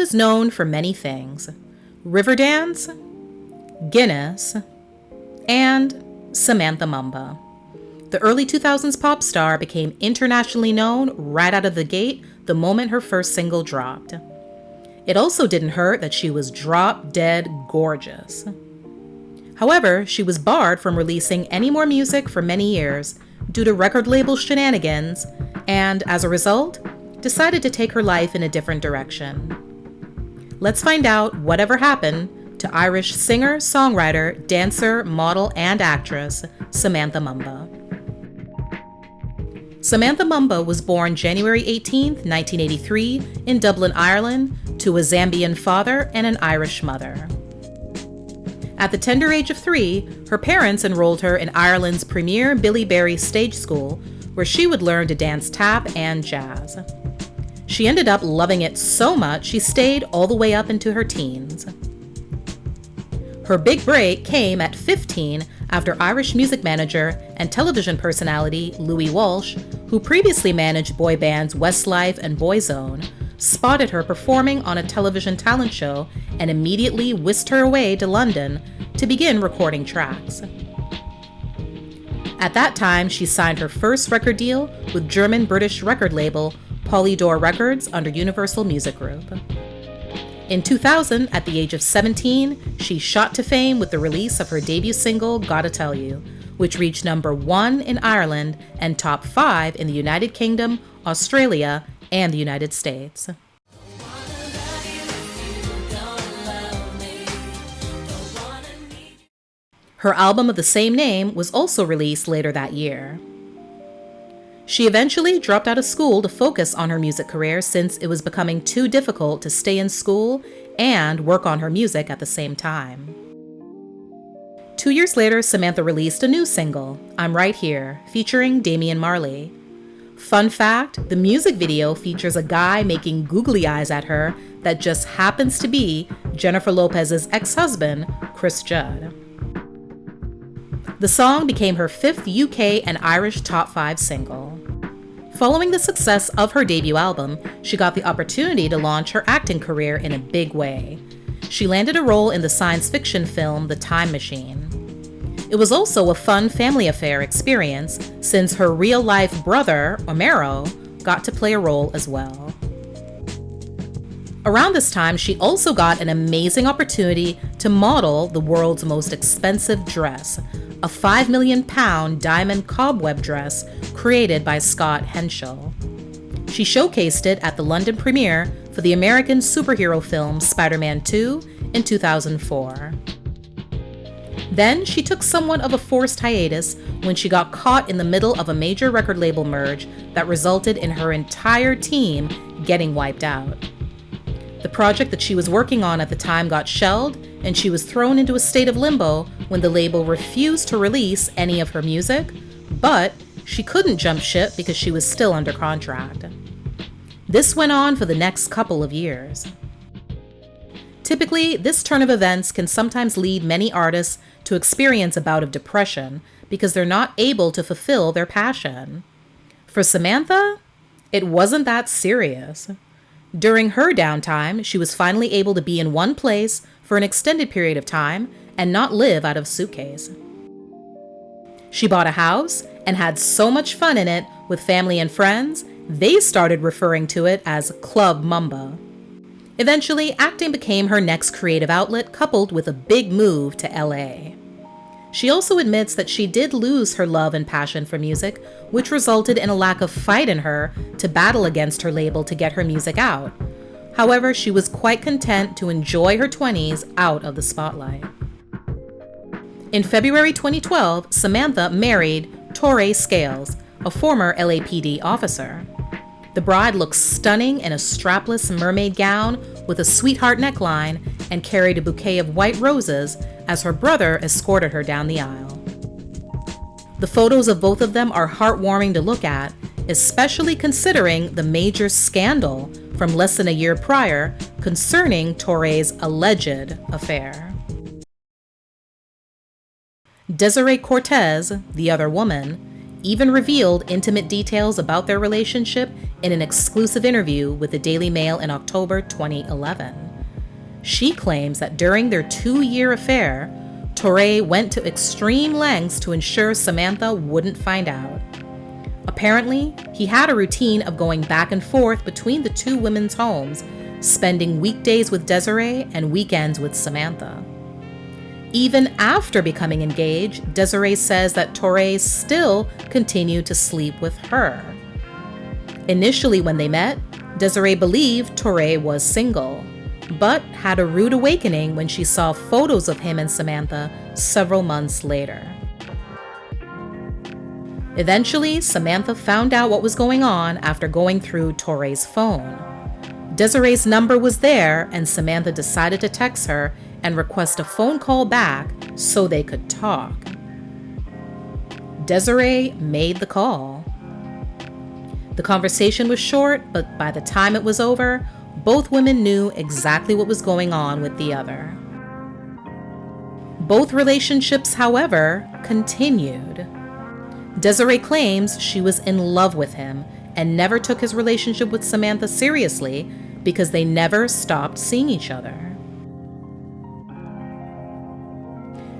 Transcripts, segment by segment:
was known for many things: Riverdance, Guinness, and Samantha Mumba. The early 2000s pop star became internationally known right out of the gate the moment her first single dropped. It also didn't hurt that she was drop-dead gorgeous. However, she was barred from releasing any more music for many years due to record label shenanigans, and as a result, decided to take her life in a different direction. Let's find out whatever happened to Irish singer, songwriter, dancer, model, and actress Samantha Mumba. Samantha Mumba was born January 18, 1983, in Dublin, Ireland, to a Zambian father and an Irish mother. At the tender age of 3, her parents enrolled her in Ireland's premier Billy Barry stage school, where she would learn to dance tap and jazz. She ended up loving it so much she stayed all the way up into her teens. Her big break came at 15 after Irish music manager and television personality Louis Walsh, who previously managed boy bands Westlife and Boyzone, spotted her performing on a television talent show and immediately whisked her away to London to begin recording tracks. At that time, she signed her first record deal with German-British record label Polydor Records under Universal Music Group. In 2000, at the age of 17, she shot to fame with the release of her debut single, Gotta Tell You, which reached number 1 in Ireland and top 5 in the United Kingdom, Australia, and the United States. Her album of the same name was also released later that year. She eventually dropped out of school to focus on her music career since it was becoming too difficult to stay in school and work on her music at the same time. 2 years later, Samantha released a new single, I'm Right Here, featuring Damian Marley. Fun fact, the music video features a guy making googly eyes at her that just happens to be Jennifer Lopez's ex-husband, Chris Judd. The song became her 5th UK and Irish top 5 single. Following the success of her debut album, she got the opportunity to launch her acting career in a big way. She landed a role in the science fiction film The Time Machine. It was also a fun family affair experience since her real-life brother, Omero, got to play a role as well. Around this time, she also got an amazing opportunity to model the world's most expensive dress, a £5 million diamond cobweb dress created by Scott Henschel. She showcased it at the London premiere for the American superhero film Spider-Man 2 in 2004. Then she took somewhat of a forced hiatus when she got caught in the middle of a major record label merge that resulted in her entire team getting wiped out. The project that she was working on at the time got shelved, and she was thrown into a state of limbo when the label refused to release any of her music, but she couldn't jump ship because she was still under contract. This went on for the next couple of years. Typically, this turn of events can sometimes lead many artists to experience a bout of depression because they're not able to fulfill their passion. For Samantha, it wasn't that serious. During her downtime, she was finally able to be in one place for an extended period of time and not live out of a suitcase. She bought a house and had so much fun in it with family and friends, they started referring to it as Club Mumba. Eventually, acting became her next creative outlet, coupled with a big move to LA. She also admits that she did lose her love and passion for music, which resulted in a lack of fight in her to battle against her label to get her music out. However, she was quite content to enjoy her 20s out of the spotlight. In February 2012, Samantha married Torrey Scales, a former LAPD officer. The bride looked stunning in a strapless mermaid gown with a sweetheart neckline and carried a bouquet of white roses as her brother escorted her down the aisle. The photos of both of them are heartwarming to look at, especially considering the major scandal from less than a year prior concerning Torrey's alleged affair. Desiree Cortez, the other woman, even revealed intimate details about their relationship in an exclusive interview with the Daily Mail in October 2011. She claims that during their 2-year affair, Torre went to extreme lengths to ensure Samantha wouldn't find out. Apparently, he had a routine of going back and forth between the two women's homes, spending weekdays with Desiree and weekends with Samantha. Even after becoming engaged, Desiree says that Torre still continued to sleep with her. Initially, when they met, Desiree believed Torre was single, but had a rude awakening when she saw photos of him and Samantha several months later. Eventually, Samantha found out what was going on after going through Torre's phone. Desiree's number was there, and Samantha decided to text her and request a phone call back so they could talk. Desiree made the call. The conversation was short, but by the time it was over, both women knew exactly what was going on with the other. Both relationships, however, continued. Desiree claims she was in love with him and never took his relationship with Samantha seriously because they never stopped seeing each other.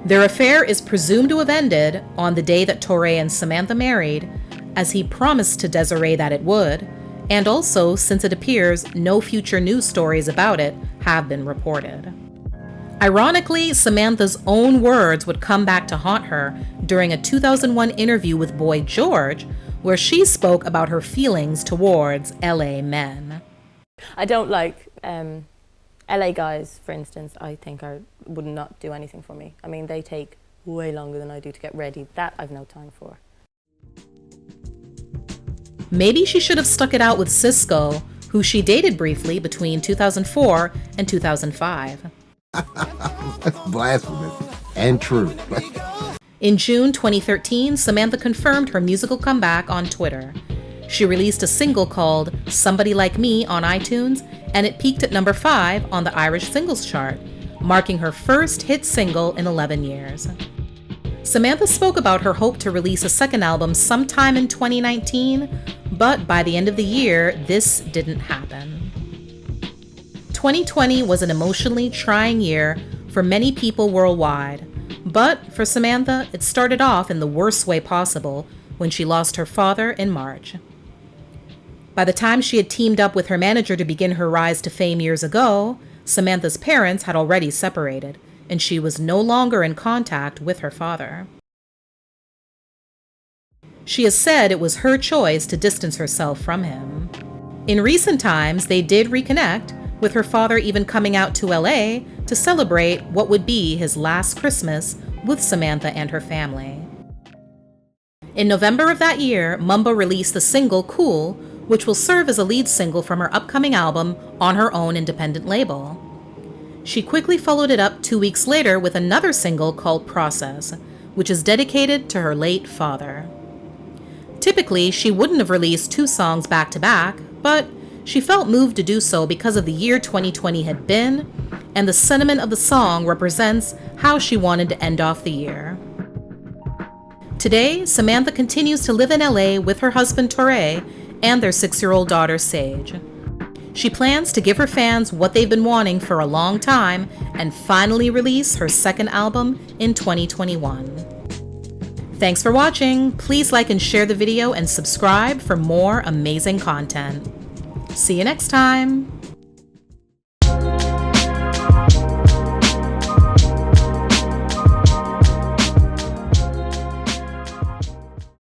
Their affair is presumed to have ended on the day that Torre and Samantha married, as he promised to Desiree that it would, and also since it appears no future news stories about it have been reported. Ironically, Samantha's own words would come back to haunt her during a 2001 interview with Boy George, where she spoke about her feelings towards LA men. I don't like LA guys, for instance. I think would not do anything for me. I mean, they take way longer than I do to get ready. That I've no time for. Maybe she should have stuck it out with Cisco, who she dated briefly between 2004 and 2005. That's blasphemous and true. In June 2013, Samantha confirmed her musical comeback on Twitter. She released a single called Somebody Like Me on iTunes, and it peaked at number 5 on the Irish Singles Chart, marking her first hit single in 11 years. Samantha spoke about her hope to release a second album sometime in 2019, but by the end of the year, this didn't happen. 2020 was an emotionally trying year for many people worldwide, but for Samantha, it started off in the worst way possible when she lost her father in March. By the time she had teamed up with her manager to begin her rise to fame years ago, Samantha's parents had already separated, and she was no longer in contact with her father. She has said it was her choice to distance herself from him. In recent times, they did reconnect, with her father even coming out to LA to celebrate what would be his last Christmas with Samantha and her family. In November of that year, Mumba released the single Cool, which will serve as a lead single from her upcoming album on her own independent label. She quickly followed it up 2 weeks later with another single called Process, which is dedicated to her late father. Typically, she wouldn't have released 2 songs back to back, but she felt moved to do so because of the year 2020 had been, and the sentiment of the song represents how she wanted to end off the year. Today, Samantha continues to live in LA with her husband Torre and their 6-year-old daughter Sage. She plans to give her fans what they've been wanting for a long time and finally release her second album in 2021. Thanks for watching. Please like and share the video and subscribe for more amazing content. See you next time.